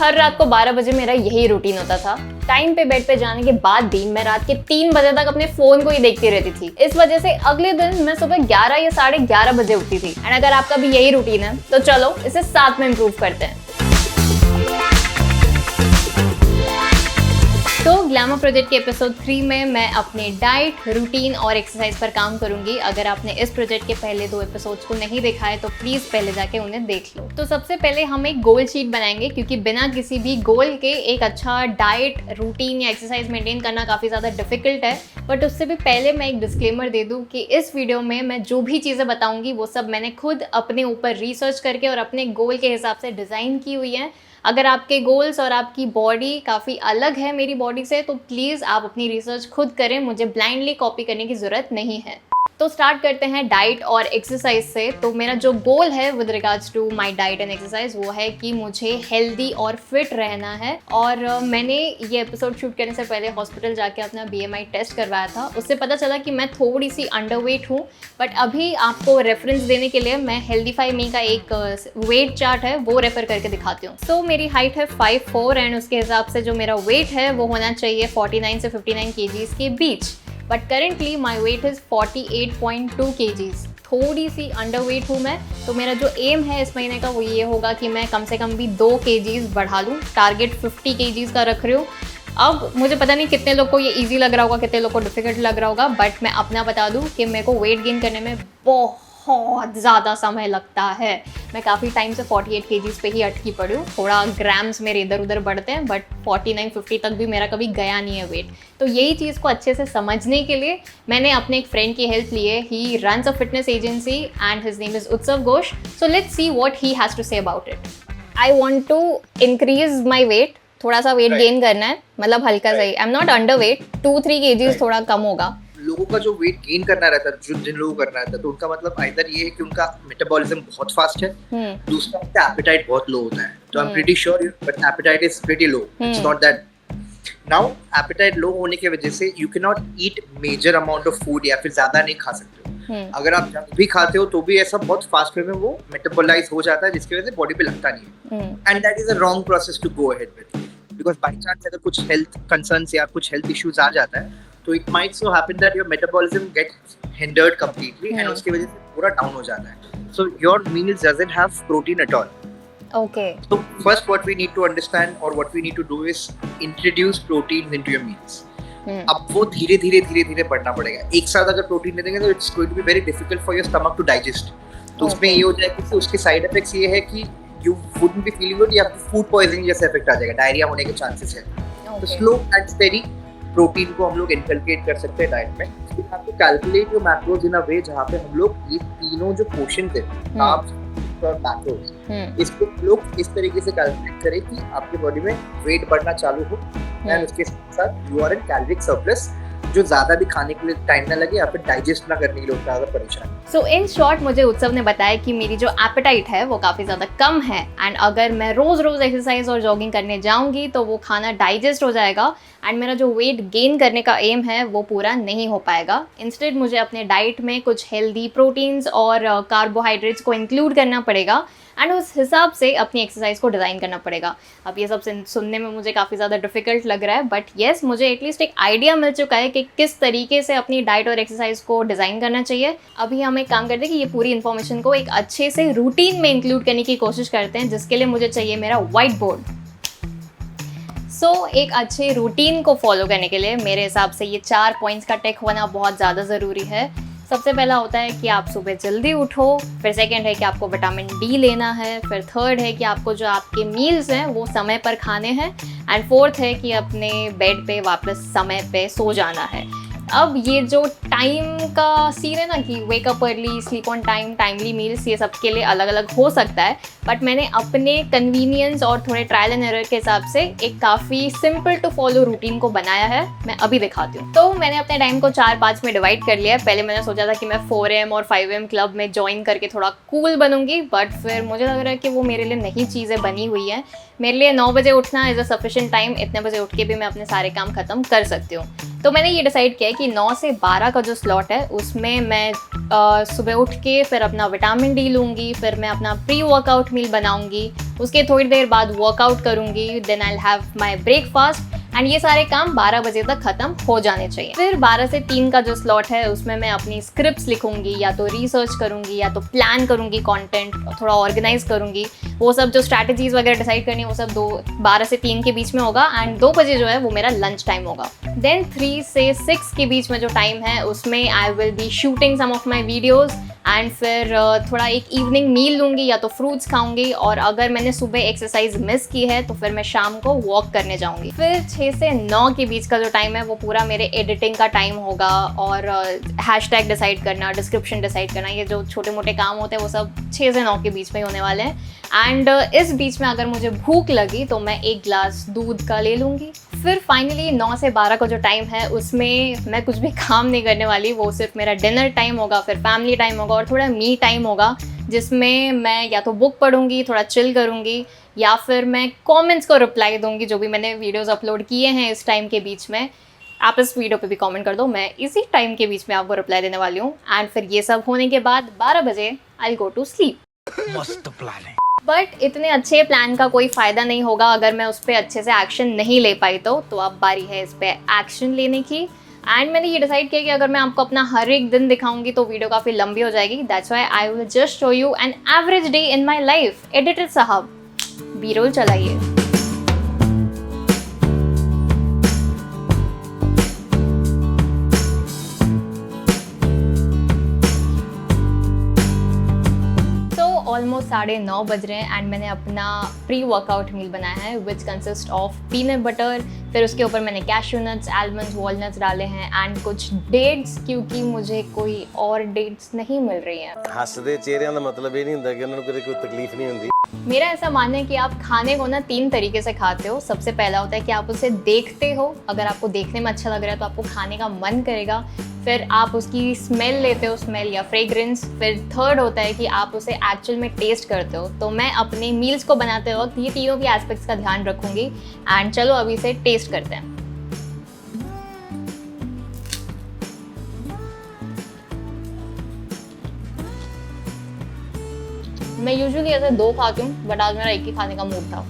हर रात को 12 बजे मेरा यही रूटीन होता था। टाइम पे बेड पे जाने के बाद भी मैं रात के 3 बजे तक अपने फोन को ही देखती रहती थी। इस वजह से अगले दिन मैं सुबह 11 या 11:30 बजे उठती थी। एंड अगर आपका भी यही रूटीन है तो चलो इसे साथ में इम्प्रूव करते हैं। तो ग्लैमर प्रोजेक्ट के एपिसोड 3 में मैं अपने डाइट, रूटीन और एक्सरसाइज पर काम करूंगी। अगर आपने इस प्रोजेक्ट के पहले 2 एपिसोड्स को नहीं देखा है तो प्लीज़ पहले जाके उन्हें देख लो। तो सबसे पहले हम एक गोल शीट बनाएंगे, क्योंकि बिना किसी भी गोल के एक अच्छा डाइट, रूटीन या एक्सरसाइज मेंटेन करना काफ़ी ज़्यादा डिफिकल्ट है। बट उससे भी पहले मैं एक डिस्क्लेमर दे दूँ कि इस वीडियो में मैं जो भी चीज़ें बताऊँगी वो सब मैंने खुद अपने ऊपर रिसर्च करके और अपने गोल के हिसाब से डिज़ाइन की हुई हैं। अगर आपके गोल्स और आपकी बॉडी काफ़ी अलग है मेरी बॉडी से तो प्लीज़ आप अपनी रिसर्च खुद करें, मुझे ब्लाइंडली कॉपी करने की ज़रूरत नहीं है। तो स्टार्ट करते हैं डाइट और एक्सरसाइज से। तो मेरा जो गोल है with regards to my diet and exercise वो है कि मुझे हेल्दी और फिट रहना है। और मैंने ये एपिसोड शूट करने से पहले हॉस्पिटल जाके अपना BMI टेस्ट करवाया था। उससे पता चला कि मैं थोड़ी सी अंडरवेट हूँ। बट अभी आपको रेफरेंस देने के लिए मैं हेल्दीफाई मी का एक वेट चार्ट है वो रेफर करके दिखाती हूँ। सो मेरी हाइट है 5'4" एंड उसके हिसाब से जो मेरा वेट है वो होना चाहिए 49 से 59 kgs के बीच। But currently my weight is 48.2 kgs। थोड़ी सी अंडर वेट हूँ मैं। तो मेरा जो एम है इस महीने का वो ये होगा कि मैं कम से कम भी 2 kgs बढ़ा लूँ। टारगेट 50 kgs का रख रही हूँ। अब मुझे पता नहीं कितने लोग को ये इजी लग रहा होगा, कितने लोग को डिफिकल्ट लग रहा होगा, बट मैं अपना बता दूँ कि मेरे को वेट गेन करने में बहुत ज़्यादा समय लगता है। मैं काफ़ी टाइम से 48 kgs पे ही अटकी पड़ी हूँ। थोड़ा ग्राम्स मेरे इधर उधर बढ़ते हैं बट 49-50 तक भी मेरा कभी गया नहीं है वेट। तो यही चीज़ को अच्छे से समझने के लिए मैंने अपने एक फ्रेंड की हेल्प ली है। He runs a fitness agency and his name is Utsav Ghosh. So let's see what he has to say about it. I want to increase my weight, थोड़ा सा वेट गेन करना है, मतलब हल्का सा ही। I am not under weight, 2-3 kgs थोड़ा कम होगा। लोगों का जो वेट गेन करना रहता है, जिन लोगों को करना रहता है, तो उनका मतलब आइदर ये है कि उनका मेटाबॉलिज्म बहुत फास्ट है, दूसरा उनका एपेटाइट बहुत लो होता है। तो I am pretty sure but appetite is pretty low, it's not that. Now appetite low होने की वजह से you can not eat major amount of food या फिर ज्यादा नहीं खा सकते हो। अगर आप जब भी खाते हो तो भी ऐसा बहुत फास्ट वे में वो मेटाबोलाइज हो जाता है, जिसकी वजह से बॉडी पे लगता नहीं है। And that is a wrong process to go ahead with, because by chance अगर कुछ हेल्थ कंसर्न्स या कुछ हेल्थ इश्यूज आ जाता है तो it might so happen that your metabolism gets hindered completely and उसकी वजह से पूरा डाउन हो जाता है। So your meals doesn't have protein at all. Okay. So first what we need to understand or what we need to do is introduce proteins into your meals. अब वो धीरे धीरे बढ़ना पड़ेगा। एक साथ अगर प्रोटीन ले देंगे तो it's going to be very difficult for your stomach to digest. तो उसमें ये हो जाएगा कि उसके साइड इफेक्ट्स ये है कि you wouldn't be feeling good या food poisoning जैसा इफेक्ट आ जाएगा, डायरिया होने के चांसेस है। तो slow and steady प्रोटीन को हम लोग इनकलकेट कर सकते हैं डाइट में। We have to calculate your macros in a way जहाँ पे हम लोग ये तीनों जो पोर्शंस है, कार्ब्स और मैक्रोज, इसको हम लोग इस तरीके से कैलकुलेट करें कि आपके बॉडी में वेट बढ़ना चालू हो एंड उसके साथ you are in caloric surplus, जो ज्यादा भी खाने के लिए टाइम ना लगे या फिर डाइजेस्ट ना करने के लिए ज्यादा परेशान। सो इन शॉर्ट मुझे उत्सव ने बताया कि मेरी जो एपेटाइट है वो काफ़ी ज़्यादा कम है एंड अगर मैं रोज़ एक्सरसाइज और जॉगिंग करने जाऊंगी तो वो खाना डाइजेस्ट हो जाएगा एंड मेरा जो वेट गेन करने का एम है वो पूरा नहीं हो पाएगा। इंस्टेड मुझे अपने डाइट में कुछ हेल्दी प्रोटीन्स और कार्बोहाइड्रेट्स को इंक्लूड करना पड़ेगा एंड उस हिसाब से अपनी एक्सरसाइज को डिज़ाइन करना पड़ेगा। अब ये सब सुनने में मुझे काफ़ी ज़्यादा डिफिकल्ट लग रहा है बट येस, मुझे एटलीस्ट एक आइडिया मिल चुका है कि किस तरीके से अपनी डाइट और एक्सरसाइज को डिज़ाइन करना चाहिए। अभी हम एक काम करते हैं कि ये पूरी इन्फॉर्मेशन को एक अच्छे से रूटीन में इंक्लूड करने की कोशिश करते हैं, जिसके लिए मुझे चाहिए मेरा व्हाइट बोर्ड। सो एक अच्छे रूटीन को फॉलो करने के लिए मेरे हिसाब से ये 4 पॉइंट्स का टिक होना बहुत ज़्यादा ज़रूरी है। सबसे पहला होता है कि आप सुबह जल्दी उठो, फिर सेकंड है कि आपको विटामिन डी लेना है, फिर थर्ड है कि आपको जो आपके मील्स हैं वो समय पर खाने हैं एंड फोर्थ है कि अपने बेड पे वापस समय पे सो जाना है। अब ये जो टाइम का सीन है ना कि wake up early, sleep on time, timely meals, ये सब के लिए अलग अलग हो सकता है बट मैंने अपने कन्वीनियंस और थोड़े ट्रायल एंड एरर के हिसाब से एक काफ़ी सिंपल टू फॉलो रूटीन को बनाया है। मैं अभी दिखाती हूँ। तो मैंने अपने टाइम को 4-5 में डिवाइड कर लिया है। पहले मैंने सोचा था कि मैं 4 AM और 5 AM क्लब में ज्वाइन करके थोड़ा कूल बनूंगी बट फिर मुझे लग रहा है कि वो मेरे लिए नई चीज़ें बनी हुई हैं। मेरे लिए 9 बजे उठना इज़ अ सफिशिएंट टाइम, इतने बजे उठ के भी मैं अपने सारे काम ख़त्म कर सकती हूँ। तो मैंने ये डिसाइड किया है कि 9 से 12 का जो स्लॉट है उसमें मैं सुबह उठ के फिर अपना विटामिन डी लूँगी, फिर मैं अपना प्री वर्कआउट मील बनाऊँगी, उसके थोड़ी देर बाद वर्कआउट करूँगी, then I will have my breakfast and ये सारे काम 12 बजे तक ख़त्म हो जाने चाहिए। फिर 12 से 3 का जो स्लॉट है उसमें मैं अपनी स्क्रिप्ट्स लिखूंगी, या तो रिसर्च करूंगी या तो प्लान करूंगी कंटेंट, थोड़ा ऑर्गेनाइज करूंगी, वो सब जो स्ट्रैटेजीज वगैरह डिसाइड करनी है वो सब 12 से 3 के बीच में होगा एंड 2 बजे जो है वो मेरा लंच टाइम होगा। देन 3 से 6 के बीच में जो टाइम है उसमें I will be shooting some of my videos and फिर थोड़ा एक इवनिंग मील लूँगी या तो फ्रूट्स खाऊंगी, और अगर मैंने सुबह एक्सरसाइज मिस की है तो फिर मैं शाम को वॉक करने जाऊँगी। फिर 6 से 9 के बीच का जो टाइम है वो पूरा मेरे एडिटिंग का टाइम होगा, और हैशटैग डिसाइड करना, डिस्क्रिप्शन डिसाइड करना, ये जो छोटे मोटे काम होते हैं वो सब 6 से 9 के बीच में ही होने वाले हैं। एंड इस बीच में अगर मुझे भूख लगी तो मैं 1 गिलास दूध का ले लूँगी। फिर फाइनली 9 से 12 का जो टाइम है उसमें मैं कुछ भी काम नहीं करने वाली, वो सिर्फ मेरा डिनर टाइम होगा, फिर फैमिली टाइम होगा और थोड़ा मी टाइम होगा, जिसमें मैं या तो बुक पढ़ूंगी, थोड़ा चिल करूंगी, या फिर मैं कमेंट्स को रिप्लाई दूंगी जो भी मैंने वीडियोस अपलोड किए हैं इस टाइम के बीच में। आप इस वीडियो पे भी कमेंट कर दो, मैं इसी टाइम के बीच में आपको रिप्लाई देने वाली हूँ। एंड फिर ये सब होने के बाद 12 बजे आई गो टू स्लीप। मस्त प्लान है। बट इतने अच्छे प्लान का कोई फ़ायदा नहीं होगा अगर मैं उस पर अच्छे से एक्शन नहीं ले पाई तो अब बारी है इस पर एक्शन लेने की। एंड मैंने ये डिसाइड किया कि अगर मैं आपको अपना हर एक दिन दिखाऊंगी तो वीडियो काफ़ी लंबी हो जाएगी। That's why I will just show you an average day in my life. Editor साहब बी रोल चलाइए। ऑलमोस्ट 9:30 बज रहे हैं एंड मैंने अपना प्री वर्कआउट मील बनाया है which consist of peanut butter, फिर उसके ऊपर मैंने कैश्यू नट्स, आलमंड्स, वॉलनट्स डाले हैं एंड कुछ डेट्स, क्योंकि मुझे कोई और डेट्स नहीं मिल रही हैं। हसदे चेहरिਆਂ ਦਾ मतलब ये नहीं ਹੁੰਦਾ कि उन्होंने कोई तकलीफ नहीं होती। मेरा ऐसा मानना है कि आप खाने को ना 3 तरीके से खाते हो। सबसे पहला होता है कि आप उसे देखते हो, अगर आपको देखने में अच्छा लग रहा है तो आपको खाने का मन करेगा। फिर आप उसकी स्मेल लेते हो, स्मेल या फ्रेग्रेंस। फिर थर्ड होता है कि आप उसे एक्चुअल में टेस्ट करते हो। तो मैं अपने मील्स को बनाते वक्त ये तीनों की एस्पेक्ट्स का ध्यान रखूंगी। एंड चलो अभी इसे टेस्ट करते हैं। मैं यूजुअली ऐसे 2 खाती हूँ बट आज मेरा 1 ही खाने का मूड था।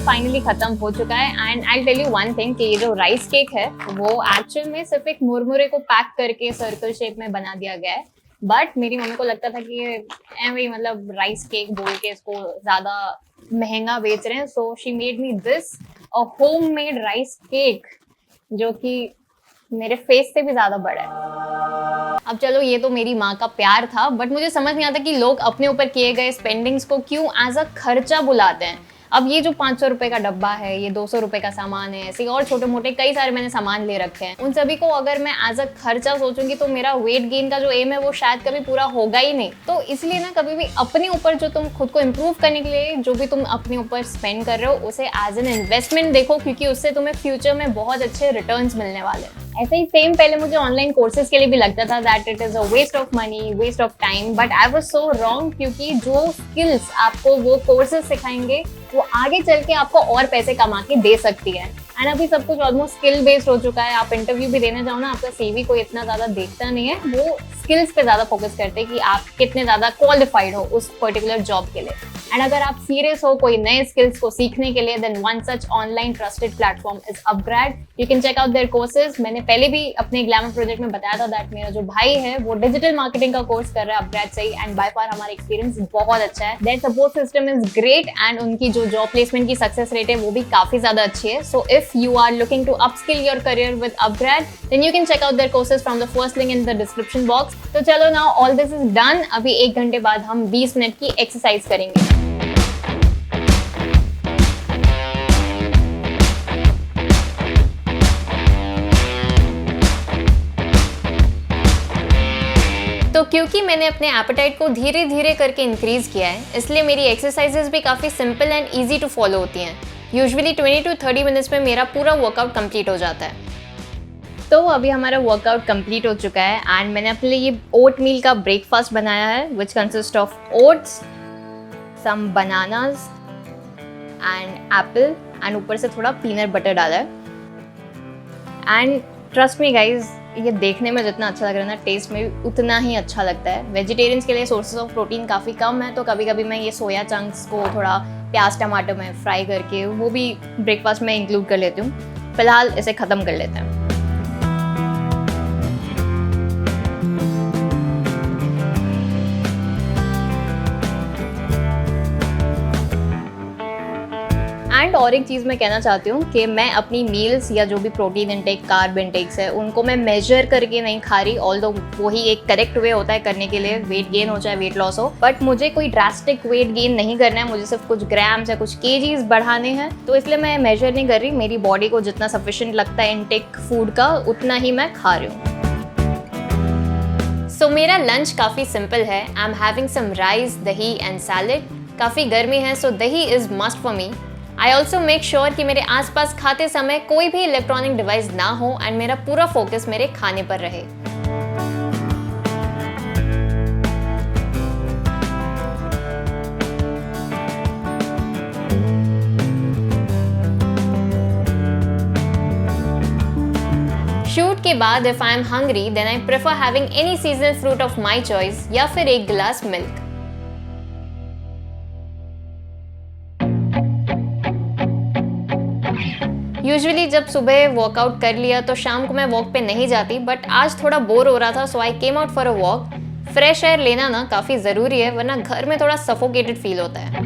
फाइनली खत्म हो चुका है and I tell you one thing कि ये जो राइस केक है वो एक्चुअल में सिर्फ एक मुरमुरे को पैक करके सर्कल शेप में बना दिया गया है। बट मेरी मम्मी को लगता था कि ये मतलब राइस केक बोल के इसको ज्यादा महंगा बेच रहे हैं, so she made me this a homemade rice cake जो कि मेरे फेस से भी ज्यादा बड़ा है। अब चलो ये तो मेरी माँ का प्यार था, बट मुझे समझ नहीं आता कि लोग अपने ऊपर किए गए स्पेंडिंग्स को क्यों एज अ खर्चा बुलाते हैं। अब ये जो 500 रुपए का डब्बा है, ये 200 रुपए का सामान है, ऐसे और छोटे मोटे कई सारे मैंने सामान ले रखे हैं। उन सभी को अगर मैं एज अ खर्चा सोचूंगी तो मेरा वेट गेन का जो एम है वो शायद कभी पूरा होगा ही नहीं। तो इसलिए ना कभी भी अपने ऊपर जो तुम खुद को इम्प्रूव करने के लिए जो भी तुम अपने ऊपर स्पेंड कर रहे हो उसे एज एन इन्वेस्टमेंट देखो, क्योंकि उससे तुम्हें फ्यूचर में बहुत अच्छे रिटर्न्स मिलने वाले हैं। ऐसे ही सेम पहले मुझे ऑनलाइन कोर्सेज के लिए भी लगता था that it is a waste of money, waste of time, but I was so wrong, क्योंकि जो स्किल्स आपको वो कोर्सेज सिखाएंगे वो आगे चल के आपको और पैसे कमा के दे सकती है। एंड अभी सब कुछ ऑलमोस्ट स्किल बेस्ड हो चुका है। आप इंटरव्यू भी देने जाओ ना, आपका सीवी कोई इतना ज्यादा देखता नहीं है, वो स्किल्स पे ज्यादा फोकस करते हैं कि आप कितने ज्यादा क्वालिफाइड हो उस पर्टिकुलर जॉब के लिए। एंड अगर आप सीरियस हो कोई नए स्किल्स को सीखने के लिए, then one such online trusted platform is upGrad. You can check out their courses. मैंने पहले भी अपने ग्लैमर प्रोजेक्ट में बताया था दैट मेरा जो भाई है वो डिजिटल मार्केटिंग का कोर्स कर रहा है अपग्रेड से ही, एंड बाय फार हमारा एक्सपीरियंस बहुत अच्छा है। Their support system is great and उनकी जो जॉब प्लेसमेंट की सक्सेस रेट है वो भी काफी ज्यादा अच्छी है। So if you are looking to upskill your career with Upgrad, then you can check out their courses from the first link in the description box. तो चलो now all this is done. अभी 1 घंटे बाद हम 20 minute की exercise करेंगे। तो क्योंकि मैंने अपने एपेटाइट को धीरे धीरे करके इंक्रीज किया है, इसलिए मेरी एक्सरसाइजेस भी काफ़ी simple and easy to follow होती हैं। यूजुअली 20 to 30 मिनट्स में मेरा पूरा वर्कआउट कंप्लीट हो जाता है। तो अभी हमारा वर्कआउट कंप्लीट हो चुका है एंड मैंने अपने लिए ये ओट मील का ब्रेकफास्ट बनाया है which consist of oats, some bananas and apple and ऊपर से थोड़ा पीनट बटर डाला है। एंड ट्रस्ट मी गाइज, ये देखने में जितना अच्छा लग रहा है ना, टेस्ट में भी उतना ही अच्छा लगता है। वेजिटेरियंस के लिए सोर्सेज ऑफ प्रोटीन काफ़ी कम है, तो कभी कभी मैं ये सोया चंक्स को थोड़ा प्याज टमाटर में फ्राई करके वो भी ब्रेकफास्ट में इंक्लूड कर लेती हूँ। फिलहाल इसे ख़त्म कर लेते हैं। एंड और एक चीज़ मैं कहना चाहती हूँ कि मैं अपनी मील्स या जो भी प्रोटीन इंटेक, कार्ब इंटेक्स है, उनको मैं मेजर करके नहीं खा रही। ऑल्दो वही एक करेक्ट वे होता है करने के लिए, वेट गेन हो चाहे वेट लॉस हो, बट मुझे कोई ड्रास्टिक वेट गेन नहीं करना है। मुझे सिर्फ कुछ ग्राम्स या कुछ केजीज बढ़ाने हैं, तो इसलिए मैं मेजर नहीं कर रही। मेरी बॉडी को जितना सफिशिएंट लगता है इंटेक फूड का, उतना ही मैं खा रही हूँ। सो मेरा लंच काफ़ी सिंपल है। I am having some rice, दही एंड सैलेड। काफ़ी गर्मी है, सो दही is must for me. I also make sure कि मेरे आसपास खाते समय कोई भी इलेक्ट्रॉनिक डिवाइस ना हो एंड मेरा पूरा फोकस मेरे खाने पर रहे। शूट के बाद if I am hungry then I prefer having any seasonal fruit of my choice या फिर एक गिलास मिल्क। यूजुअली जब सुबह वर्कआउट कर लिया तो शाम को मैं वॉक पे नहीं जाती, बट आज थोड़ा बोर हो रहा था, so I came out for a walk. Fresh air लेना ना काफ़ी ज़रूरी है, वरना घर में थोड़ा सफोकेटेड फील होता है।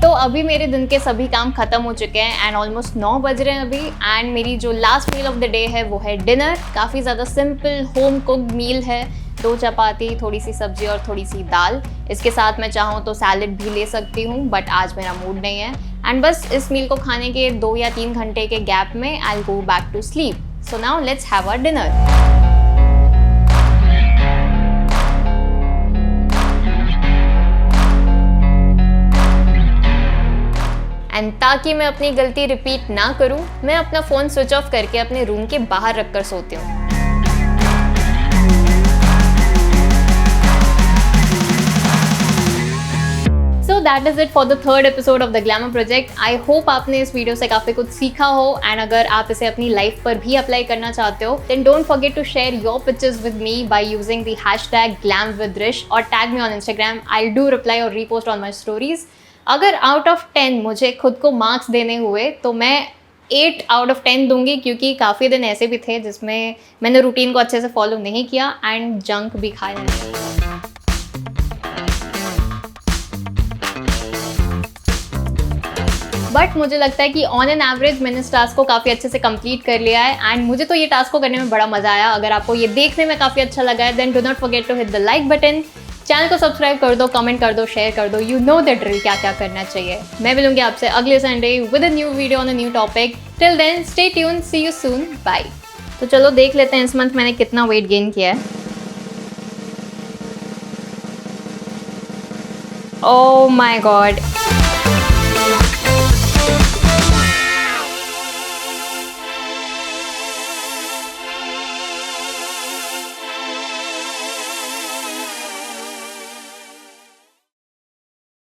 तो अभी मेरे दिन के सभी काम खत्म हो चुके हैं एंड ऑलमोस्ट 9 बज रहे हैं अभी। एंड मेरी जो last meal of the day है वो है डिनर। काफ़ी ज़्यादा सिंपल होम कुक्ड मील है। 2 चपाती, थोड़ी सी सब्जी और थोड़ी सी दाल। इसके साथ मैं चाहूँ तो सैलेड भी ले सकती हूँ, बट आज मेरा मूड नहीं है। एंड बस इस मील को खाने के 2 या 3 घंटे के गैप में I will go back to sleep. So now let's have a dinner. And ताकि मैं अपनी गलती रिपीट ना करूं, मैं अपना फ़ोन स्विच ऑफ करके अपने रूम के बाहर रखकर सोती हूँ। So that is it for the 3rd episode of the Glamup Project. I hope आपने इस वीडियो से काफ़ी कुछ सीखा हो एंड अगर आप इसे अपनी लाइफ पर भी अप्लाई करना चाहते हो then don't forget to share your pictures with me by using the hashtag glamwithdrish और tag me on Instagram. I'll do reply और repost on my stories. अगर आउट ऑफ 10 मुझे खुद को मार्क्स देने हुए तो मैं 8 आउट ऑफ 10 दूंगी, क्योंकि काफ़ी दिन ऐसे भी थे जिसमें मैंने रूटीन को अच्छे से फॉलो नहीं किया एंड जंक भी खाया है। बट मुझे लगता है कि ऑन एन एवरेज मैंने इस टास्क को काफ़ी अच्छे से कंप्लीट कर लिया है एंड मुझे तो ये टास्क को करने में बड़ा मज़ा आया। अगर आपको ये देखने में काफ़ी अच्छा लगा है then do not forget to hit the like button. Channel को सब्सक्राइब कर दो, कमेंट कर दो, शेयर कर दो। यू नो द ड्रिल, क्या क्या करना चाहिए। मैं मिलूंगी आपसे अगले Sunday with a new video on a new topic. Till then stay tuned, see you soon, bye. तो चलो देख लेते हैं इस मंथ मैंने कितना वेट गेन किया है। Oh my God.